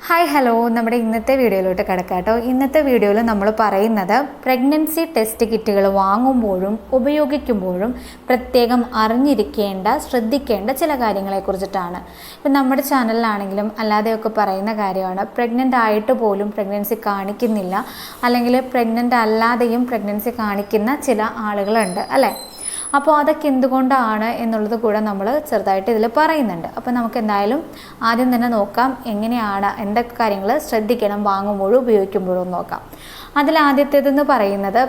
Hi hello, നമ്മുടെ ഇന്നത്തെ വീഡിയോയിലോട്ട് കിടക്കാട്ടോ. ഇന്നത്തെ വീഡിയോയിൽ നമ്മൾ പറയുന്നത് പ്രഗ്നൻസി ടെസ്റ്റ് കിറ്റുകൾ വാങ്ങുമ്പോഴും ഉപയോഗിക്കുമ്പോഴും പ്രത്യേകം ശ്രദ്ധിക്കേണ്ട ചില കാര്യങ്ങളെക്കുറിച്ചിട്ടാണ്. ഇപ്പം നമ്മുടെ ചാനലിലാണെങ്കിലും അല്ലാതെയൊക്കെ പറയുന്ന കാര്യമാണ്. പ്രഗ്നൻ്റ് ആയിട്ട് പോലും പ്രഗ്നൻസി കാണിക്കുന്നില്ല, അല്ലെങ്കിൽ പ്രഗ്നൻ്റ് അല്ലാതെയും പ്രഗ്നൻസി കാണിക്കുന്ന ചില ആളുകളുണ്ട് അല്ലേ. അപ്പോൾ അതൊക്കെ എന്തുകൊണ്ടാണ് എന്നുള്ളത് കൂടെ നമ്മൾ ചെറുതായിട്ട് ഇതിൽ പറയുന്നുണ്ട്. അപ്പോൾ നമുക്ക് എന്തായാലും ആദ്യം തന്നെ നോക്കാം എങ്ങനെയാണ്, എന്തൊക്കെ കാര്യങ്ങൾ ശ്രദ്ധിക്കണം വാങ്ങുമ്പോഴും ഉപയോഗിക്കുമ്പോഴും നോക്കാം. അതിലാദ്യത്തേതെന്ന് പറയുന്നത്,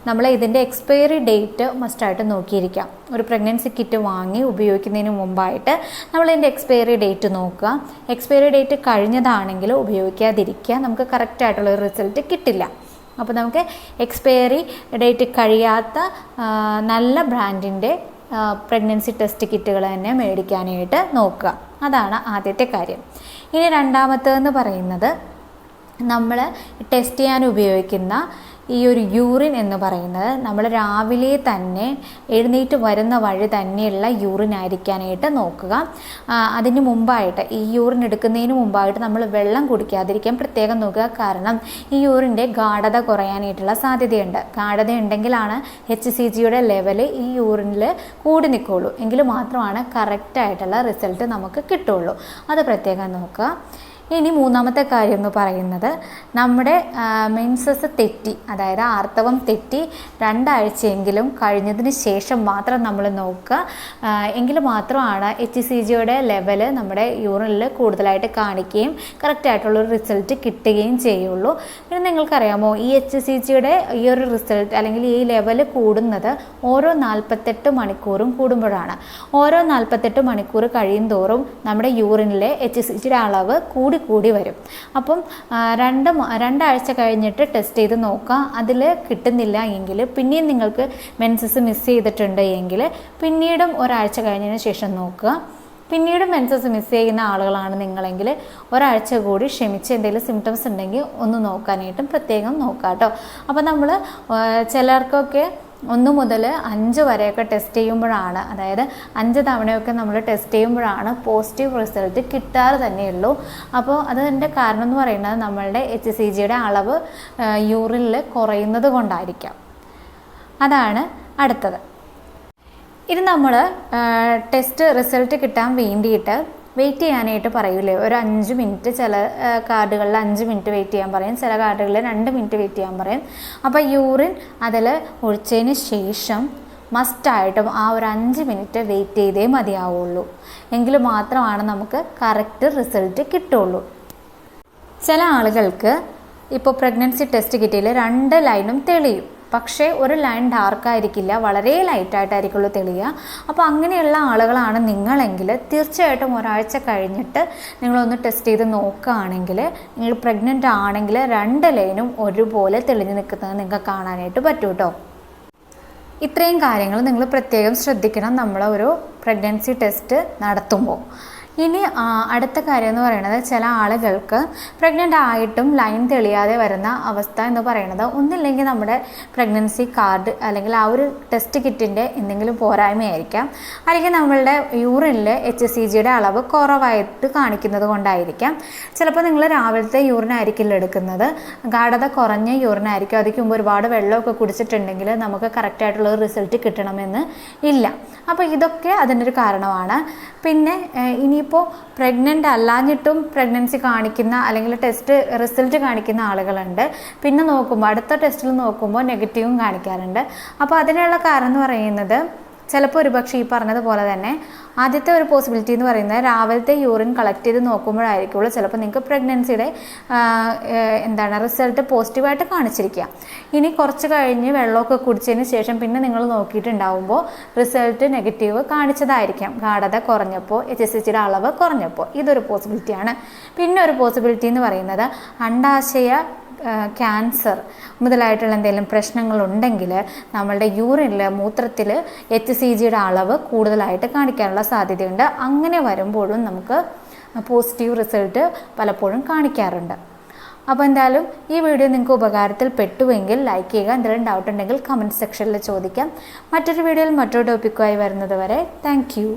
നമ്മൾ ഇതിൻ്റെ എക്സ്പയറി ഡേറ്റ് മസ്റ്റായിട്ട് നോക്കിയിരിക്കാം. ഒരു പ്രഗ്നൻസി കിറ്റ് വാങ്ങി ഉപയോഗിക്കുന്നതിന് മുമ്പായിട്ട് നമ്മൾ ഇതിൻ്റെ എക്സ്പയറി ഡേറ്റ് നോക്കുക. എക്സ്പയറി ഡേറ്റ് കഴിഞ്ഞതാണെങ്കിൽ ഉപയോഗിക്കാതിരിക്കുക, നമുക്ക് കറക്റ്റായിട്ടുള്ളൊരു റിസൾട്ട് കിട്ടില്ല. അപ്പോൾ നമുക്ക് എക്സ്പയറി ഡേറ്റ് കഴിയാത്ത നല്ല ബ്രാൻഡിൻ്റെ പ്രഗ്നൻസി ടെസ്റ്റ് കിറ്റുകൾ തന്നെ മേടിക്കാനായിട്ട് നോക്കുക. അതാണ് ആദ്യത്തെ കാര്യം. ഇനി രണ്ടാമത്തേതെന്ന് പറയുന്നത്, നമ്മൾ ടെസ്റ്റ് ചെയ്യാൻ ഉപയോഗിക്കുന്ന ഈ ഒരു യൂറിൻ എന്ന് പറയുന്നത് നമ്മൾ രാവിലെ തന്നെ എഴുന്നേറ്റ് വരുന്ന വഴി തന്നെയുള്ള യൂറിൻ ആയിരിക്കാനായിട്ട് നോക്കുക. അതിന് മുമ്പായിട്ട്, ഈ യൂറിൻ എടുക്കുന്നതിന് മുമ്പായിട്ട് നമ്മൾ വെള്ളം കുടിക്കാതിരിക്കാൻ പ്രത്യേകം നോക്കുക. കാരണം ഈ യൂറിൻ്റെ ഗാഢത കുറയാനായിട്ടുള്ള സാധ്യതയുണ്ട്. ഗാഢത ഉണ്ടെങ്കിലാണ് HCGയുടെ ലെവല് ഈ യൂറിനിൽ കൂടി നിൽക്കുകയുള്ളൂ. എങ്കിൽ മാത്രമാണ് കറക്റ്റായിട്ടുള്ള റിസൾട്ട് നമുക്ക് കിട്ടുള്ളൂ. അത് പ്രത്യേകം നോക്കുക. ഇനി മൂന്നാമത്തെ കാര്യം എന്ന് പറയുന്നത്, നമ്മുടെ മെൻസസ് തെറ്റി, അതായത് ആർത്തവം തെറ്റി 2 ആഴ്ചയെങ്കിലും കഴിഞ്ഞതിന് ശേഷം മാത്രം നമ്മൾ നോക്കുക. എങ്കിൽ മാത്രമാണ് HCGയുടെ ലെവല് നമ്മുടെ യൂറിനിൽ കൂടുതലായിട്ട് കാണിക്കുകയും കറക്റ്റായിട്ടുള്ളൊരു റിസൾട്ട് കിട്ടുകയും ചെയ്യുള്ളൂ. പിന്നെ നിങ്ങൾക്കറിയാമോ, ഈ HCGയുടെ ഈ ഒരു റിസൾട്ട് അല്ലെങ്കിൽ ഈ ലെവല് കൂടുന്നത് ഓരോ 48 മണിക്കൂറും കൂടുമ്പോഴാണ്. ഓരോ 48 മണിക്കൂർ കഴിയും തോറും നമ്മുടെ യൂറിനിലെ HCGയുടെ അളവ് കൂടി വരും. അപ്പം 2 ആഴ്ച കഴിഞ്ഞിട്ട് ടെസ്റ്റ് ചെയ്ത് നോക്കുക. അതിൽ കിട്ടുന്നില്ല എങ്കിൽ പിന്നെയും നിങ്ങൾക്ക് മെൻസസ് മിസ് ചെയ്തിട്ടുണ്ട് എങ്കിൽ പിന്നീടും ഒരാഴ്ച കഴിഞ്ഞതിന് ശേഷം നോക്കുക. പിന്നീട് മെൻസസ് മിസ് ചെയ്യുന്ന ആളുകളാണ് നിങ്ങളെങ്കിൽ ഒരാഴ്ച കൂടി ക്ഷമിച്ച് എന്തെങ്കിലും സിംറ്റംസ് ഉണ്ടെങ്കിൽ ഒന്ന് നോക്കാനായിട്ടും പ്രത്യേകം നോക്കാം കേട്ടോ. അപ്പോൾ നമ്മൾ ചിലർക്കൊക്കെ 1 മുതൽ 5 വരെയൊക്കെ ടെസ്റ്റ് ചെയ്യുമ്പോഴാണ്, അതായത് 5 തവണയൊക്കെ നമ്മൾ ടെസ്റ്റ് ചെയ്യുമ്പോഴാണ് പോസിറ്റീവ് റിസൾട്ട് കിട്ടാറ് തന്നെയുള്ളൂ. അപ്പോൾ അതിൻ്റെ കാരണം എന്ന് പറയുന്നത് നമ്മളുടെ HCGയുടെ അളവ് യൂറിനിൽ കുറയുന്നത് കൊണ്ടായിരിക്കാം. അതാണ് അടുത്തത്. ഇത് നമ്മൾ ടെസ്റ്റ് റിസൾട്ട് കിട്ടാൻ വേണ്ടിയിട്ട് വെയിറ്റ് ചെയ്യാനായിട്ട് പറയൂലേ, ഒരു 5 മിനിറ്റ്. ചില കാർഡുകളിൽ 5 മിനിറ്റ് വെയിറ്റ് ചെയ്യാൻ പറയും, ചില കാർഡുകളിൽ 2 മിനിറ്റ് വെയിറ്റ് ചെയ്യാൻ പറയും. അപ്പോൾ യൂറിൻ അതിൽ ഒഴിച്ചതിന് ശേഷം മസ്റ്റായിട്ടും ആ ഒരു 5 മിനിറ്റ് വെയിറ്റ് ചെയ്തേ മതിയാവുള്ളൂ. എങ്കിൽ മാത്രമാണ് നമുക്ക് കറക്റ്റ് റിസൾട്ട് കിട്ടുള്ളൂ. ചില ആളുകൾക്ക് ഇപ്പോൾ പ്രഗ്നൻസി ടെസ്റ്റ് കിറ്റിയിൽ 2 ലൈനും തെളിയും, പക്ഷേ ഒരു ലൈൻ ഡാർക്കായിരിക്കില്ല, വളരെ ലൈറ്റായിട്ടായിരിക്കുള്ളൂ തെളിയുക. അപ്പോൾ അങ്ങനെയുള്ള ആളുകളാണ് നിങ്ങളെങ്കിൽ തീർച്ചയായിട്ടും ഒരാഴ്ച കഴിഞ്ഞിട്ട് നിങ്ങളൊന്ന് ടെസ്റ്റ് ചെയ്ത് നോക്കുകയാണെങ്കിൽ, നിങ്ങൾ പ്രഗ്നൻ്റ് ആണെങ്കിൽ 2 ലൈനും ഒരുപോലെ തെളിഞ്ഞു നിൽക്കുന്നത് നിങ്ങൾക്ക് കാണാനായിട്ട് പറ്റും കേട്ടോ. ഇത്രയും കാര്യങ്ങൾ നിങ്ങൾ പ്രത്യേകം ശ്രദ്ധിക്കണം നമ്മളൊരു പ്രഗ്നൻസി ടെസ്റ്റ് നടത്തുമ്പോൾ. ഇനി അടുത്ത കാര്യം എന്ന് പറയുന്നത്, ചില ആളുകൾക്ക് പ്രഗ്നൻ്റ് ആയിട്ടും ലൈൻ തെളിയാതെ വരുന്ന അവസ്ഥ എന്ന് പറയുന്നത്, ഒന്നില്ലെങ്കിൽ നമ്മുടെ പ്രഗ്നൻസി കാർഡ് അല്ലെങ്കിൽ ആ ഒരു ടെസ്റ്റ് കിറ്റിൻ്റെ എന്തെങ്കിലും പോരായ്മയായിരിക്കാം, അല്ലെങ്കിൽ നമ്മളുടെ യൂറിനിൽ HCGയുടെ അളവ് കുറവായിട്ട് കാണിക്കുന്നത് കൊണ്ടായിരിക്കാം. ചിലപ്പോൾ നിങ്ങൾ രാവിലത്തെ യൂറിനായിരിക്കില്ല എടുക്കുന്നത്, ഗാഢത കുറഞ്ഞ യൂറിനായിരിക്കും. അതിക്ക് മുമ്പ് ഒരുപാട് വെള്ളമൊക്കെ കുടിച്ചിട്ടുണ്ടെങ്കിൽ നമുക്ക് കറക്റ്റായിട്ടുള്ള റിസൾട്ട് കിട്ടണമെന്ന് ഇല്ല. അപ്പോൾ ഇതൊക്കെ അതിൻ്റെ ഒരു കാരണമാണ്. പിന്നെ ഇനിയിപ്പോൾ പ്രഗ്നൻ്റ് അല്ലാഞ്ഞിട്ടും പ്രഗ്നൻസി കാണിക്കുന്ന അല്ലെങ്കിൽ ടെസ്റ്റ് റിസൾട്ട് കാണിക്കുന്ന ആളുകളുണ്ട്. പിന്നെ നോക്കുമ്പോൾ അടുത്ത ടെസ്റ്റിൽ നോക്കുമ്പോൾ നെഗറ്റീവും കാണിക്കാറുണ്ട്. അപ്പോൾ അതിനുള്ള കാരണം എന്ന് പറയുന്നത്, ചിലപ്പോൾ ഒരുപക്ഷെ ഈ പറഞ്ഞതുപോലെ തന്നെ ആദ്യത്തെ ഒരു പോസിബിലിറ്റി എന്ന് പറയുന്നത്, രാവിലത്തെ യൂറിൻ കളക്ട് ചെയ്ത് നോക്കുമ്പോഴായിരിക്കുള്ളൂ ചിലപ്പോൾ നിങ്ങൾക്ക് പ്രഗ്നൻസിയുടെ റിസൾട്ട് പോസിറ്റീവായിട്ട് കാണിച്ചിരിക്കുക. ഇനി കുറച്ച് കഴിഞ്ഞ് വെള്ളമൊക്കെ കുടിച്ചതിന് ശേഷം പിന്നെ നിങ്ങൾ നോക്കിയിട്ടുണ്ടാവുമ്പോൾ റിസൾട്ട് നെഗറ്റീവ് കാണിച്ചതായിരിക്കാം, ഗാഢത കുറഞ്ഞപ്പോൾ, HCGയുടെ അളവ് കുറഞ്ഞപ്പോൾ. ഇതൊരു പോസിബിലിറ്റിയാണ്. പിന്നെ ഒരു പോസിബിലിറ്റി എന്ന് പറയുന്നത്, അണ്ഡാശയ ക്യാൻസർ മുതലായിട്ടുള്ള എന്തെങ്കിലും പ്രശ്നങ്ങളുണ്ടെങ്കിൽ നമ്മളുടെ യൂറിനിൽ, മൂത്രത്തിൽ HCGയുടെ അളവ് കൂടുതലായിട്ട് കാണിക്കാനുള്ള സാധ്യതയുണ്ട്. അങ്ങനെ വരുമ്പോഴും നമുക്ക് പോസിറ്റീവ് റിസൾട്ട് പലപ്പോഴും കാണിക്കാറുണ്ട്. അപ്പോൾ എന്തായാലും ഈ വീഡിയോ നിങ്ങൾക്ക് ഉപകാരത്തിൽ പെട്ടുവെങ്കിൽ ലൈക്ക് ചെയ്യുക. എന്തെങ്കിലും ഡൗട്ട് ഉണ്ടെങ്കിൽ കമൻറ്റ് സെക്ഷനിൽ ചോദിക്കാം. മറ്റൊരു വീഡിയോയിൽ മറ്റൊരു ടോപ്പിക്കുമായി വരുന്നത് വരെ താങ്ക് യു.